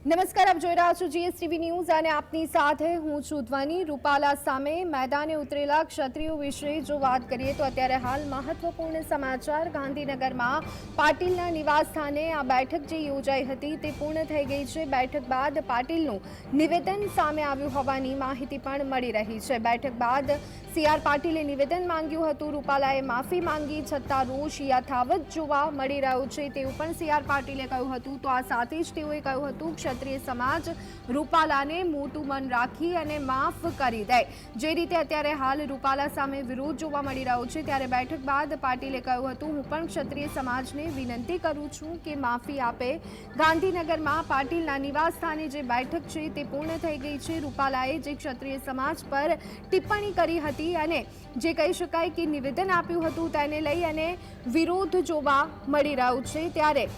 નમસ્કાર, આપ જોઈ રહ્યા છો જીએસટીવી ન્યૂઝ અને આપની સાથે હું છું ધ્વની। રૂપાલા સામે મેદાને ઉતરેલા ક્ષત્રિયો વિશે જો વાત કરીએ તો અત્યારે હાલ મહત્વપૂર્ણ સમાચાર। ગાંધીનગરમાં પાટીલના નિવાસ સ્થાને આ બેઠક જે યોજાઈ હતી તે પૂર્ણ થઈ ગઈ છે। બેઠક બાદ પાટીલનું નિવેદન સામે આવ્યું હોવાની માહિતી પણ મળી રહી છે। બેઠક બાદ સીઆર પાટીલે નિવેદન માંગ્યું હતું। રૂપાલાએ માફી માંગી છતાં રોષ યથાવત જોવા મળી રહ્યો છે તેવું પણ સીઆર પાટીલે કહ્યું હતું। તો આ સાથે જ તેઓએ કહ્યું હતું ક્ષત્રિય સમાજ રૂપાલાને મોટું મન રાખી અને માફ કરી દે। જે રીતે અત્યારે હાલ રૂપાલા સામે વિરોધ જોવા મળી રહ્યો છે ત્યારે બેઠક બાદ પાટીલે કહ્યું હતું હું પણ ક્ષત્રિય સમાજને વિનંતી કરું છું કે માફી આપે। ગાંધીનગરમાં પાટીલના નિવાસ સ્થાને જે બેઠક છે તે પૂર્ણ થઈ ગઈ છે। રૂપાલાએ જે ક્ષત્રિય સમાજ પર ટિપ્પણી કરી હતી અને જે કહી શકાય કે નિવેદન આપ્યું હતું તેને લઈ અને વિરોધ જોવા મળી રહ્યો છે ત્યારે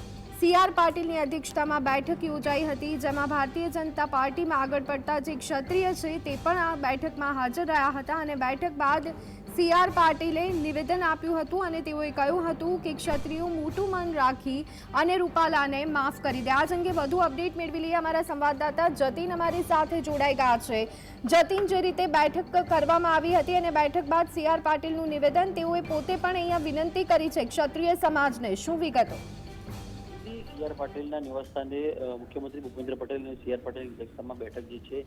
સીઆર પાટીલની અધ્યક્ષતામાં બેઠક યોજાઈ હતી જેમાં ભારતીય જનતા પાર્ટીમાં આગળ પડતા જે ક્ષત્રિય છે તે પણ આ બેઠકમાં હાજર રહ્યા હતા અને બેઠક બાદ સીઆર પાટીલે નિવેદન આપ્યું હતું અને તેઓએ કહ્યું હતું કે ક્ષત્રિયો મોટું મન રાખી અને રૂપાલાને માફ કરી દે। આજ અંગે વધુ અપડેટ મેળવી લઈએ। અમારા સંવાદદાતા જતીન અમારી સાથે જોડાઈ ગયા છે। જતીન, જે રીતે બેઠક કરવામાં આવી હતી અને બેઠક બાદ સીઆર પાટીલનું નિવેદન, તેઓએ પોતે પણ અહીંયા વિનંતી કરી છે ક્ષત્રિય સમાજને, શું વિગતો? સીઆર પાટીલના નિવાસસ્થાને મુખ્યમંત્રી ભૂપેન્દ્ર પટેલ અને સીઆર પાટીલની અધ્યક્ષતામાં બેઠક જે છે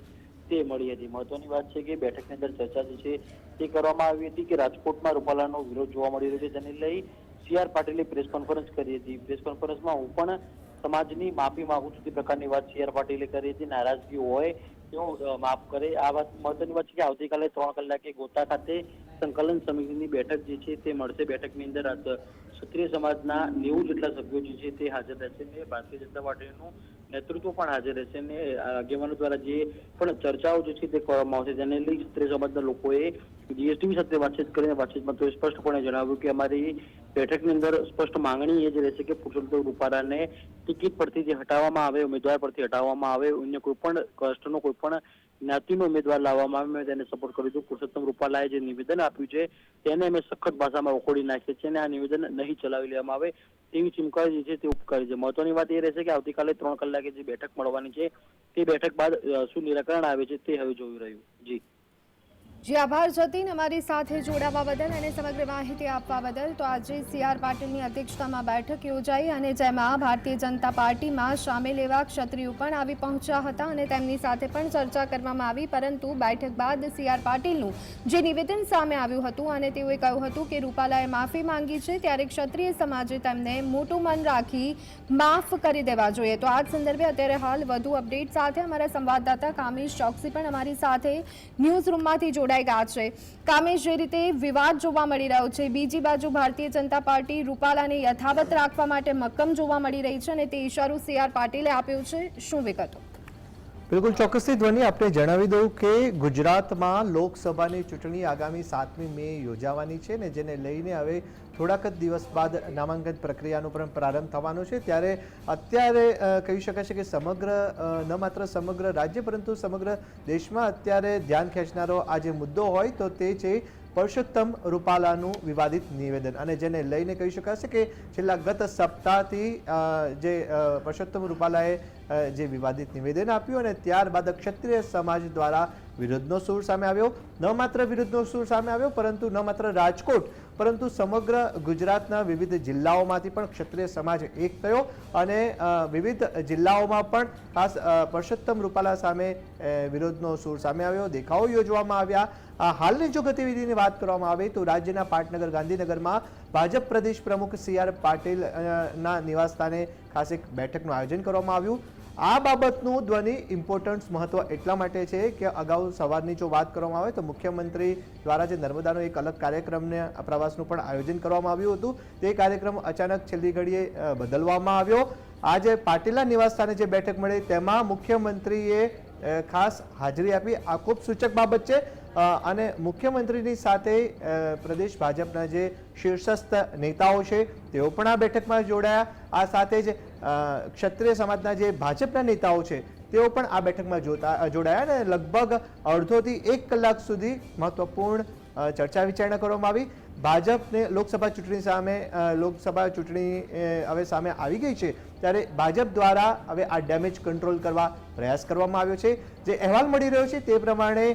તે મળી હતી। મહત્વની વાત છે કે બેઠકની અંદર ચર્ચા જે છે તે કરવામાં આવી હતી કે રાજકોટમાં રૂપાલાનો વિરોધ જોવા મળી રહ્યો છે તેને લઈ સીઆર પાટીલે પ્રેસ કોન્ફરન્સ કરી હતી। પ્રેસ કોન્ફરન્સમાં હું પણ સમાજની માફી માંગુ છું તે પ્રકારની વાત સીઆર પાટીલે કરી હતી। નારાજગી હોય તેઓ માફ કરે। આ વાત મહત્વની વાત છે કે આવતીકાલે 3 કલાકે ગોતા ખાતે સંકલન સમિતિની બેઠક જે છે તે મળશે। બેઠકની અંદર ક્ષત્રિય સમાજના 90 જેટલા સભ્યો જે છે તે હાજર રહેશે અને ભારતીય જનતા પાર્ટીનું નેતૃત્વ પણ હાજર રહેશે અને આગેવાનો દ્વારા જે પણ ચર્ચાઓ જે છે તે કરવામાં આવશે તેને લઈ ક્ષત્રિય સમાજના લોકોએ જીએસટીવી સાથે વાતચીત કરીને વાતચીતમાં તો સ્પષ્ટપણે જણાવ્યું કે અમારી બેઠકની અંદર સ્પષ્ટ માંગણી એ જ રહેશે કે પુરુષોત્તમ રૂપાલાને ટિકિટ પરથી જે હટાવવામાં આવે, ઉમેદવાર પરથી હટાવવામાં આવે, અન્ય કોઈ પણ કાસ્ટનો કોઈ પણ જ્ઞાતિનો ઉમેદવાર લાવવામાં આવે, મેં તેને સપોર્ટ કર્યું હતું। પુરુષોત્તમ રૂપાલાએ જે નિવેદન આપ્યું છે તેને અમે સખત ભાષામાં વખોડી નાખીએ છીએ અને આ નિવેદન નહીં ચલાવી લેવામાં આવે તેવી ચીમકારી જે છે તે ઉપકારી છે। મહત્વની વાત એ રહેશે કે આવતીકાલે 3 કલાકે જે બેઠક મળવાની છે તે બેઠક બાદ શું નિરાકરણ આવે છે તે હવે જોઈ રહ્યું। જી આભાર જતીન, અમારી સાથે જોડાવા બદલ અને સમગ્ર માહિતી આપવા બદલ। તો આજે સીઆર પાટીલની અધ્યક્ષતામાં બેઠક યોજાઈ અને જેમાં ભારતીય જનતા પાર્ટીમાં સામેલ એવા ક્ષત્રિયો પણ આવી પહોંચ્યા હતા અને તેમની સાથે પણ ચર્ચા કરવામાં આવી। પરંતુ બેઠક બાદ સીઆર પાટીલનું જે નિવેદન સામે આવ્યું હતું અને તેઓએ કહ્યું હતું કે રૂપાલાએ માફી માંગી છે ત્યારે ક્ષત્રિય સમાજે તેમને મોટું મન રાખી માફ કરી દેવા જોઈએ। તો આ સંદર્ભે અત્યારે હાલ વધુ અપડેટ સાથે અમારા સંવાદદાતા કામેશ ચોકસી પણ અમારી સાથે ન્યૂઝ રૂમમાંથી જોડાઈ ગયા છે। કામેશ, જે રીતે વિવાદ જોવા મળી રહ્યો છે, બીજી બાજુ ભારતીય જનતા પાર્ટી રૂપાલાને યથાવત રાખવા માટે મક્કમ જોવા મળી રહી છે અને તે ઇશારો સીઆર પાટીલે આપ્યો છે, શું વિગતો? બિલકુલ ચોક્કસથી ધ્વની આપને જણાવી દઉં કે ગુજરાતમાં લોકસભાની ચૂંટણી આગામી 7મી મે યોજાવાની છે ને જેને લઈને હવે થોડાક જ દિવસ બાદ નામાંકન પ્રક્રિયાનો પણ પ્રારંભ થવાનો છે। ત્યારે અત્યારે કહી શકાય છે કે ન માત્ર સમગ્ર રાજ્ય પરંતુ સમગ્ર દેશમાં અત્યારે ધ્યાન ખેંચનારો આ જે મુદ્દો હોય તો તે છે પુરુષોત્તમ રૂપાલાનું વિવાદિત નિવેદન અને જેને લઈને કહી શકાશે કે છેલ્લા ગત સપ્તાહથી જે પુરુષોત્તમ રૂપાલાએ જે વિવાદિત નિવેદન આપ્યું અને ત્યારબાદ ક્ષત્રિય સમાજ દ્વારા વિરોધનો સૂર સામે આવ્યો। ન માત્ર વિરોધનો સૂર સામે આવ્યો પરંતુ ન માત્ર રાજકોટ પરંતુ સમગ્ર ગુજરાતના વિવિધ જિલ્લાઓમાંથી પણ ક્ષત્રિય સમાજ એક થયો અને વિવિધ જિલ્લાઓમાં પણ ખાસ પુરુષોત્તમ રૂપાલા સામે વિરોધનો સૂર સામે આવ્યો, દેખાવો યોજવામાં આવ્યા। હાલની જો ગતિવિધિની વાત કરવામાં આવે તો રાજ્યના પાટનગર ગાંધીનગરમાં ભાજપ પ્રદેશ પ્રમુખ સીઆર પાટીલના નિવાસસ્થાને ખાસ એક બેઠકનું આયોજન કરવામાં આવ્યું। આ બાબતનું ધ્વનિ ઇમ્પોર્ટન્સ મહત્વ એટલા માટે છે કે અગાઉ સવારની જો વાત કરવામાં આવે તો મુખ્યમંત્રી દ્વારા જે નર્મદાનો એક અલગ કાર્યક્રમને પ્રવાસનું પણ આયોજન કરવામાં આવ્યું હતું તે કાર્યક્રમ અચાનક છેલ્લી ઘડીએ બદલવામાં આવ્યો। આજે પાટીલના નિવાસસ્થાને જે બેઠક મળી તેમાં મુખ્યમંત્રીએ ખાસ હાજરી આપી, આ ખૂબ સૂચક બાબત છે અને મુખ્યમંત્રીની સાથે પ્રદેશ ભાજપના જે શીર્ષસ્થ નેતાઓ છે તેઓ પણ આ બેઠકમાં જોડાયા। આ સાથે જ ક્ષત્રિય સમાજના જે ભાજપના નેતાઓ છે તેઓ પણ આ બેઠકમાં જોડાયા અને લગભગ અડધોથી 1 કલાક સુધી મહત્વપૂર્ણ ચર્ચા વિચારણા કરવામાં આવી। ભાજપને લોકસભા ચૂંટણી સામે લોકસભા ચૂંટણી હવે સામે આવી ગઈ છે, ત્યારે ભાજપ દ્વારા હવે આ ડેમેજ કંટ્રોલ કરવા પ્રયાસ કરવામાં આવ્યો છે. જે અહેવાલ મળી રહ્યો છે તે પ્રમાણે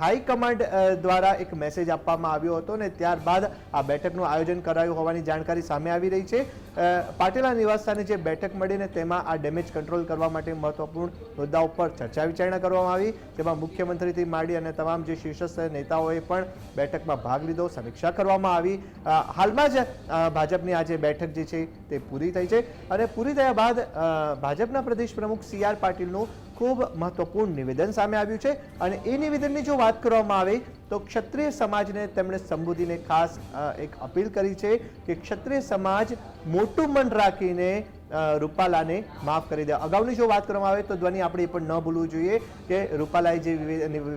હાઈકમાન્ડ દ્વારા એક મેસેજ આપવામાં આવ્યો હતો અને ત્યારબાદ આ બેઠકનું આયોજન કરાયું હોવાની જાણકારી સામે આવી રહી છે. પાટીલના નિવાસસ્થાને જે બેઠક મળીને તેમાં આ ડેમેજ કંટ્રોલ કરવા માટે મહત્વપૂર્ણ મુદ્દાઓ પર ચર્ચા વિચારણા કરવામાં આવી, જેમાં મુખ્યમંત્રીથી માંડી અને તમામ જે શીર્ષસ્થ નેતાઓએ પણ બેઠકમાં ભાગ લીધો, સમીક્ષા કરવામાં આવી. હાલમાં જ ભાજપની આ જે બેઠક જે છે તે પૂરી થઈ છે અને પૂરી થયા બાદ ભાજપના પ્રદેશ પ્રમુખ CR પાટીલનું ખૂબ મહત્વપૂર્ણ નિવેદન સામે આવ્યું છે અને એ નિવેદનની જો વાત કરવામાં આવે તો ક્ષત્રિય સમાજને તેમણે સંબોધીને ખાસ એક અપીલ કરી છે કે ક્ષત્રિય સમાજ મોટું મન રાખીને રૂપાલાને માફ કરી દે. અગાઉની જો વાત કરવામાં આવે તો ધ્વનિ આપણે એ પણ ન ભૂલવું જોઈએ કે રૂપાલાએ જે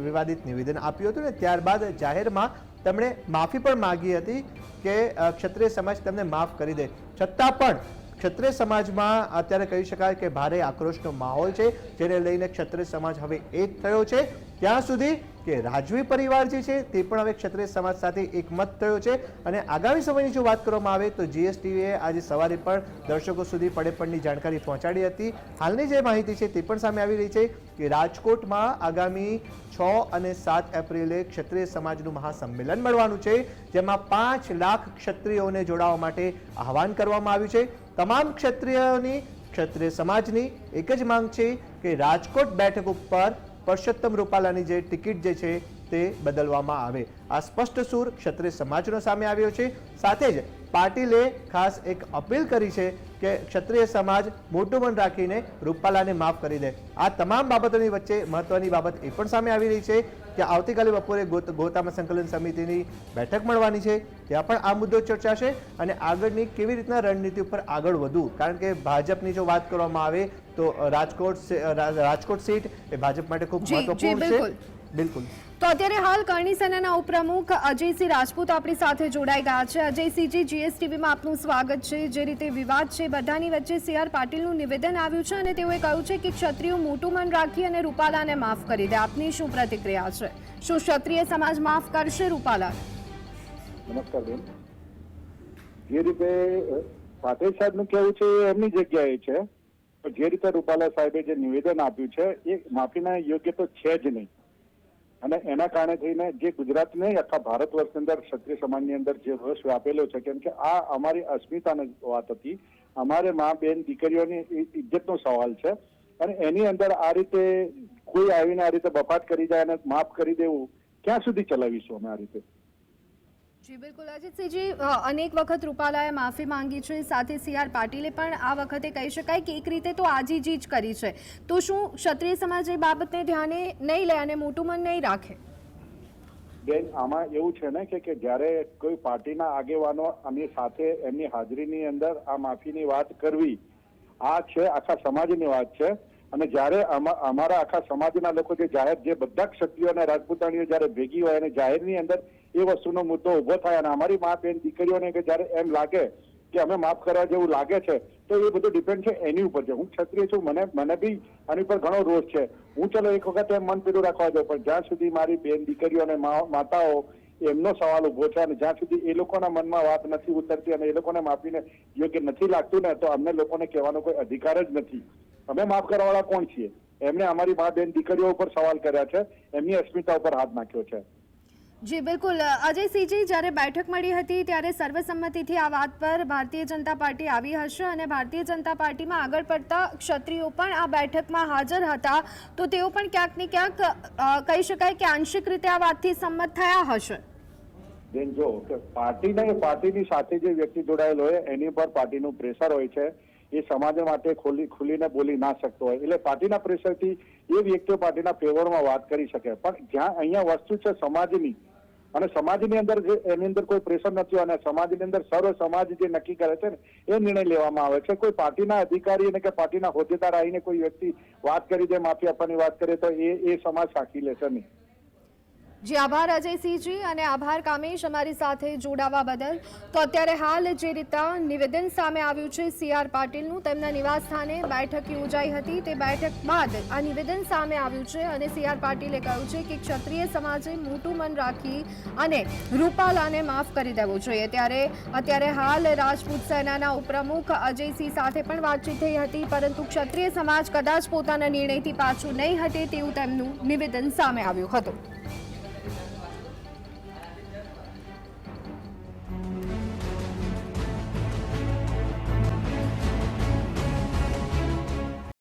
વિવાદિત નિવેદન આપ્યું હતું ને ત્યારબાદ જાહેરમાં તેમણે માફી પણ માંગી હતી કે ક્ષત્રિય સમાજ તેમને માફ કરી દે. છતાં પણ ક્ષત્રિય સમાજમાં અત્યારે કહી શકાય કે ભારે આક્રોશનો માહોલ છે, જેને લઈને ક્ષત્રિય સમાજ હવે એક થયો છે. ત્યાં સુધી કે રાજવી પરિવાર જે છે તે પણ હવે ક્ષત્રિય સમાજ સાથે એકમત થયો છે અને આગામી સમયની જો વાત કરવામાં આવે તો GSTVએ આજે સવારે પણ દર્શકો સુધી પડેપણની જાણકારી પહોંચાડી હતી. હાલની જે માહિતી છે તે પણ સામે આવી રહી છે કે રાજકોટમાં આગામી 6 અને 7 એપ્રિલે ક્ષત્રિય સમાજનું મહાસંમેલન મળવાનું છે, જેમાં 5 લાખ ક્ષત્રિયોને જોડાવા માટે આહવાન કરવામાં આવ્યું છે. તમામ ક્ષત્રિય સમાજની એક જ માંગ છે કે રાજકોટ બેઠક ઉપર પરસોત્તમ રૂપાલાની જે ટિકિટ જે છે તે બદલવામાં આવે. આ સ્પષ્ટ સૂર ક્ષત્રિય સમાજનો સામે આવ્યો છે. સાથે જ પાટીલે ખાસ એક અપીલ કરી છે કે ક્ષત્રિય સમાજ મોટું મન રાખીને રૂપાલાને માફ કરી દે. આ તમામ બાબતોની વચ્ચે મહત્વની બાબત એ પણ સામે આવી રહી છે કે આવતીકાલે બપોરે ગોતામાં સંકલન સમિતિની બેઠક મળવાની છે, ત્યાં પણ આ મુદ્દો ચર્ચાશે અને આગળની કેવી રીતના રણનીતિ ઉપર આગળ વધવું. કારણ કે ભાજપની જો વાત કરવામાં આવે તો રાજકોટ સીટ એ ભાજપ માટે ખૂબ મહત્વપૂર્ણ છે. બિલકુલ. તો અત્યારે હાલ કરણી સેનાના ઉપપ્રમુખ અજયસિંહ રાજપૂત આપણી સાથે જોડાઈ ગયા છે. અજયસિંહજી, GSTVમાં આપનું સ્વાગત છે. જે રીતે વિવાદ છે બધાની વચ્ચે CR પાટીલનું નિવેદન આવ્યું છે અને તેઓએ કહ્યું છે કે ક્ષત્રિયો મોટું મન રાખી અને રૂપાલાને માફ કરી દે. આપની શું પ્રતિક્રિયા છે? શું ક્ષત્રિય સમાજ માફ કરશે રૂપાલાને? નમસ્કાર બેન. જે રીતે પાટીલ સાહેબનું કહેવું છે એમની જગ્યાએ છે, જે રીતે રૂપાલા સાહેબે જે નિવેદન આપ્યું છે એ માફીના યોગ્ય તો છે જ નહીં અને એના કારણે થઈને જે ગુજરાત નહીં આખા ભારત વર્ષની અંદર ક્ષત્રિય સમાજની અંદર જે રોષ વ્યાપેલો છે, કેમ કે આ અમારી અસ્મિતાની વાત હતી, અમારે મા બેન દીકરીઓની ઇજ્જતનો સવાલ છે અને એની અંદર આ રીતે કોઈ આવીને આ રીતે બફાટ કરી જાય અને માફ કરી દેવું ક્યાં સુધી ચલાવીશું અમે આ રીતે? જી બિલકુલ. અજીતસિંહજી, અનેક વખત રૂપાલાએ માફી માંગી છે, સાથે CR પાટીલે પણ આ વખતે કહી શકાય કે એક રીતે તો આજીજી જ કરી છે. તો શું ક્ષત્રિય સમાજ એ બાબતને ધ્યાને નહીં લે અને મોટું મન નહીં રાખે? બેન, આમાં એવું છે ને કે જ્યારે કોઈ પાર્ટીના આગેવાનો આની સાથે એમની હાજરીની અંદર આ માફીની વાત કરવી, આ છે આખા સમાજની વાત છે અને જ્યારે અમારા આખા સમાજના લોકો જે જાહેર જે બધા ક્ષત્રિયો અને રાજપૂતાણીઓ જ્યારે ભેગી હોય અને જાહેરની અંદર એ વસ્તુનો મુદ્દો ઉભો થાય અને અમારી મા બેન દીકરીઓને કે જ્યારે એમ લાગે કે અમે માફ કરવા જેવું લાગે છે તો એ બધું ડિપેન્ડ છે એની ઉપર છે. હું ક્ષત્રિય છું, મને બી આની પર ઘણો રોષ છે. હું ચલો એક વખત એમ મન પીડું રાખવા દઉં, પણ જ્યાં સુધી મારી બેન દીકરીઓ અને માતાઓ એમનો સવાલ ઉભો છે અને જ્યાં સુધી એ લોકોના મનમાં વાત નથી ઉતરતી અને એ લોકોને માફીને યોગ્ય નથી લાગતું ને તો અમને લોકોને કહેવાનો કોઈ અધિકાર જ નથી. અમે માફ કરવાવાળા કોણ છીએ? એમણે અમારી મા બેન દીકરીઓ ઉપર સવાલ કર્યા છે, એમની અસ્મિતા ઉપર હાથ નાખ્યો છે. જી બિલકુલ. અજયસિંહજી, જ્યારે બેઠક મળી હતી ત્યારે સર્વસંમતિથી આ વાત પર ભારતીય જનતા પાર્ટી આવી હશે અને ભારતીય જનતા પાર્ટીમાં આગળ પડતા ક્ષત્રિયો પણ આ બેઠકમાં હાજર હતા, તો તેઓ પણ ક્યાંક ને ક્યાંક કહી શકાય કે આંશિક રીતે આ વાતથી સંમત થયા હશે. બેન, જો કે પાર્ટીની સાથે જે વ્યક્તિ જોડાયેલો હોય એની પર પાર્ટીનું પ્રેશર હોય છે, એ સમાજ માટે ખુલીને બોલી ના શકતો હોય એટલે પાર્ટીના પ્રેશરથી એ વ્યક્તિઓ પાર્ટીના ફેવરમાં વાત કરી શકે. પણ જ્યાં અહીંયા વસ્તુ છે સમાજની અને સમાજની અંદર જે એની અંદર કોઈ પ્રેશર નથી અને સમાજની અંદર સર્વ સમાજ જે નક્કી કરે છે ને એ નિર્ણય લેવામાં આવે છે. કોઈ પાર્ટીના અધિકારી અને કે પાર્ટીના હોદ્દેદાર આવીને કોઈ વ્યક્તિ વાત કરી દે, માફી આપવાની વાત કરે તો એ સમાજ સાચી લેશે નહીં. જી આભાર અજયસિંહજી અને આભાર કામેશ અમારી સાથે જોડાવા બદલ. તો અત્યારે હાલ જે રીતના નિવેદન સામે આવ્યું છે CR પાટીલનું, તેમના નિવાસસ્થાને બેઠક યોજાઈ હતી. તે બેઠક બાદ આ નિવેદન સામે આવ્યું છે અને CR પાટીલે કહ્યું છે કે ક્ષત્રિય સમાજે મોટું મન રાખી અને રૂપાલાને માફ કરી દેવું જોઈએ. ત્યારે અત્યારે હાલ રાજપૂત સેનાના ઉપપ્રમુખ અજયસિંહ સાથે પણ વાતચીત થઈ હતી, પરંતુ ક્ષત્રિય સમાજ કદાચ પોતાના નિર્ણયથી પાછું નહીં હટે તેવું તેમનું નિવેદન સામે આવ્યું હતું.